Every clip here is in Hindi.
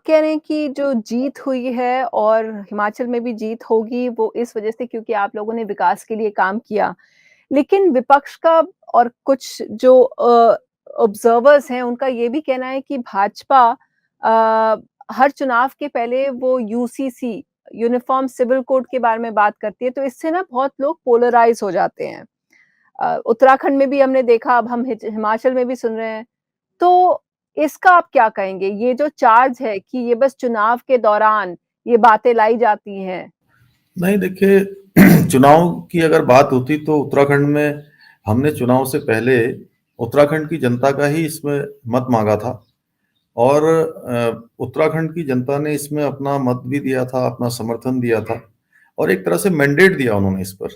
कह रहे हैं कि जो जीत हुई है और हिमाचल में भी जीत होगी वो इस वजह से क्योंकि आप लोगों ने विकास के लिए काम किया। लेकिन विपक्ष का और कुछ जो ऑब्जर्वर्स हैं उनका ये भी कहना है कि भाजपा हर चुनाव के पहले वो यूसीसी यूनिफॉर्म सिविल कोड के बारे में बात करती है, तो इससे ना बहुत लोग पोलराइज़ हो जाते हैं। उत्तराखंड में भी हमने देखा, अब हम हिमाचल में भी सुन रहे हैं। तो इसका आप क्या कहेंगे? ये जो चार्ज है कि ये बस चुनाव के दौरान ये बातें लाई जाती हैं। नहीं देखिए, चुनाव की अगर बात होती तो उत्तराखंड में हमने चुनाव से पहले उत्तराखंड की जनता का ही इसमें मत मांगा था। और उत्तराखंड की जनता ने इसमें अपना मत भी दिया था, अपना समर्थन दिया था और एक तरह से मैंडेट दिया उन्होंने इस पर।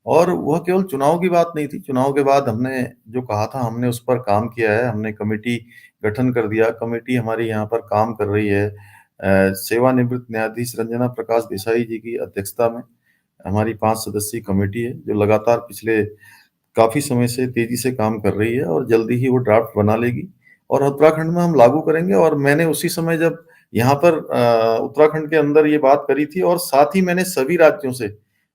और वह केवल चुनाव की बात नहीं थी। चुनाव के बाद हमने जो कहा था हमने उस पर काम किया है। हमने कमेटी गठन कर दिया। कमेटी हमारी यहाँ पर काम कर रही है। सेवानिवृत्त न्यायाधीश रंजना प्रकाश देसाई जी की अध्यक्षता में हमारी 5 सदस्यीय कमेटी है जो लगातार पिछले काफ़ी समय से तेज़ी से काम कर रही है और जल्दी ही वो ड्राफ्ट बना लेगी और उत्तराखंड में हम लागू करेंगे। और मैंने उसी समय जब यहाँ पर उत्तराखंड के अंदर ये बात करी थी और साथ ही मैंने सभी राज्यों से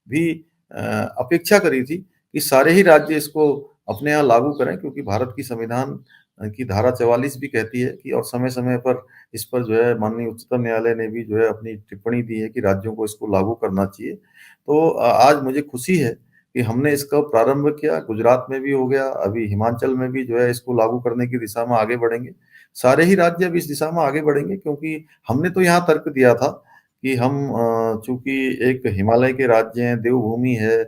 भी अपेक्षा करी थी कि सारे ही राज्य इसको अपने यहाँ लागू करें, क्योंकि भारत की संविधान की धारा 44 भी कहती है कि और समय-समय पर इस पर जो है माननीय उच्चतम न्यायालय ने भी जो है अपनी टिप्पणी दी है कि राज्यों को इसको लागू करना चाहिए। तो आज मुझे खुशी है कि हमने इसका प्रारंभ किया। गुजरात में भी हो गया, अभी हिमाचल में भी जो है इसको लागू करने की दिशा में आगे बढ़ेंगे। सारे ही राज्य अब इस दिशा में आगे बढ़ेंगे, क्योंकि हमने तो यहाँ तर्क दिया था कि हम चूँकि एक हिमालय के राज्य हैं, देवभूमि है,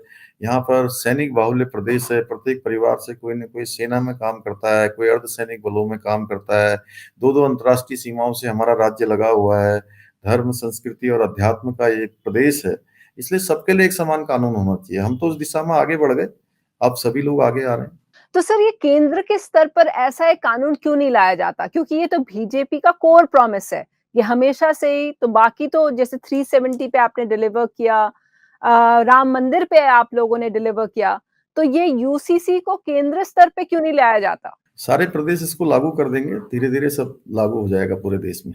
यहाँ पर सैनिक बाहुल्य प्रदेश है, प्रत्येक परिवार से कोई न कोई सेना में काम करता है, कोई अर्धसैनिक बलों में काम करता है, 2-2 अंतर्राष्ट्रीय सीमाओं से हमारा राज्य लगा हुआ है, धर्म, संस्कृति और अध्यात्म का एक प्रदेश है, इसलिए सबके लिए एक समान कानून होना चाहिए। हम तो उस दिशा में आगे बढ़ गए, अब सभी लोग आगे आ रहे हैं। तो सर ये केंद्र के स्तर पर ऐसा एक कानून क्यों नहीं लाया जाता? क्योंकि ये तो बीजेपी का कोर प्रॉमिस है। ये हमेशा से ही तो बाकी तो जैसे 370 पे आपने डिलीवर किया, राम मंदिर पे आप लोगों ने डिलीवर किया। तो ये यूसीसी को केंद्र स्तर पे क्यों नहीं लाया जाता? सारे प्रदेश इसको लागू कर देंगे, धीरे-धीरे सब लागू हो जाएगा पूरे देश में।